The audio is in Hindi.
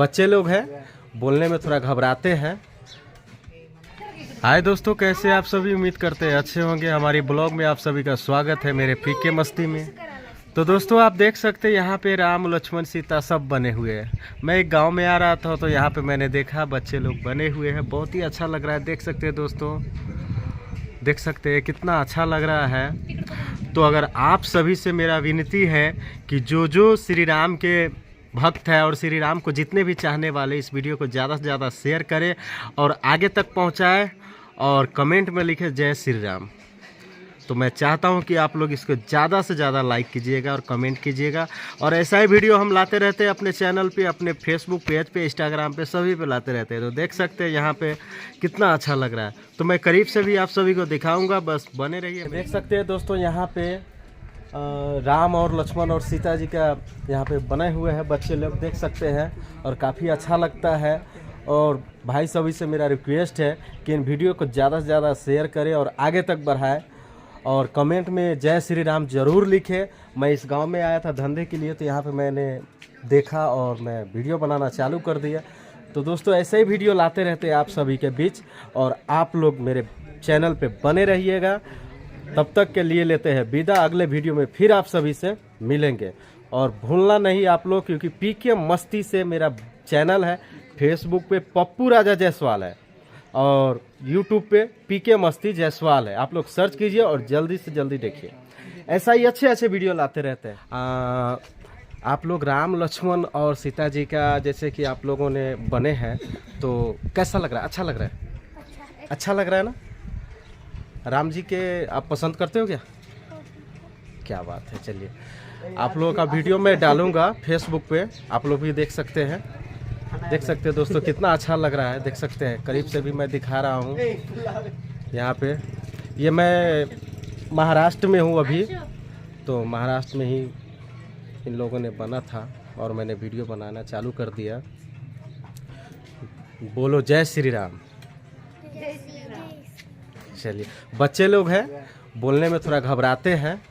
बच्चे लोग हैं, बोलने में थोड़ा घबराते हैं। हाय दोस्तों, कैसे आप सभी? उम्मीद करते हैं अच्छे होंगे। हमारी ब्लॉग में आप सभी का स्वागत है, मेरे पीके मस्ती में। तो दोस्तों आप देख सकते हैं यहाँ पे राम लक्ष्मण सीता सब बने हुए हैं। मैं एक गांव में आ रहा था तो यहाँ पे मैंने देखा बच्चे लोग बने हुए हैं। बहुत ही अच्छा लग रहा है। देख सकते हैं दोस्तों, देख सकते हैं कितना अच्छा लग रहा है। तो अगर आप सभी से मेरा विनती है कि जो श्री राम के भक्त है और श्री राम को जितने भी चाहने वाले इस वीडियो को ज़्यादा से ज़्यादा शेयर करें और आगे तक पहुँचाएँ और कमेंट में लिखे जय श्री राम। तो मैं चाहता हूं कि आप लोग इसको ज़्यादा से ज़्यादा लाइक कीजिएगा और कमेंट कीजिएगा। और ऐसा ही वीडियो हम लाते रहते हैं अपने चैनल पे, अपने फेसबुक पेज पे, इंस्टाग्राम पे, सभी पे लाते रहते हैं। तो देख सकते हैं यहाँ पे कितना अच्छा लग रहा है। तो मैं करीब से भी आप सभी को दिखाऊंगा, बस बने रहिए। देख सकते हैं दोस्तों यहाँ पे राम और लक्ष्मण और सीता जी का यहाँ पे बने हुए हैं बच्चे लोग, देख सकते हैं। और काफ़ी अच्छा लगता है। और भाई सभी से मेरा रिक्वेस्ट है कि इन वीडियो को ज़्यादा से ज़्यादा शेयर करें और आगे तक बढ़ाएं और कमेंट में जय श्री राम ज़रूर लिखें। मैं इस गांव में आया था धंधे के लिए, तो यहाँ पे मैंने देखा और मैं वीडियो बनाना चालू कर दिया। तो दोस्तों ऐसे ही वीडियो लाते रहते हैं आप सभी के बीच, और आप लोग मेरे चैनल पे बने रहिएगा। तब तक के लिए लेते हैं विदा। अगले वीडियो में फिर आप सभी से मिलेंगे। और भूलना नहीं आप लोग, क्योंकि पीके मस्ती से मेरा चैनल है। फेसबुक पे पप्पू राजा जायसवाल है और यूट्यूब पे पीके मस्ती जायसवाल है। आप लोग सर्च कीजिए और जल्दी से जल्दी देखिए। ऐसा ही अच्छे अच्छे वीडियो लाते रहते हैं। आप लोग राम लक्ष्मण और सीता जी का जैसे कि आप लोगों ने बने हैं, तो कैसा लग रहा है? अच्छा लग रहा है? अच्छा लग रहा है ना? राम जी के आप पसंद करते हो क्या? क्या बात है। चलिए, आप लोगों का वीडियो मैं डालूंगा फेसबुक पे, आप लोग भी देख सकते हैं। देख सकते हैं दोस्तों कितना अच्छा लग रहा है। देख सकते हैं, करीब से भी मैं दिखा रहा हूँ यहाँ पे। ये मैं महाराष्ट्र में हूँ अभी, तो महाराष्ट्र में ही इन लोगों ने बना था और मैंने वीडियो बनाना चालू कर दिया। बोलो जय श्री राम। चलिए, बच्चे लोग हैं, बोलने में थोड़ा घबराते हैं।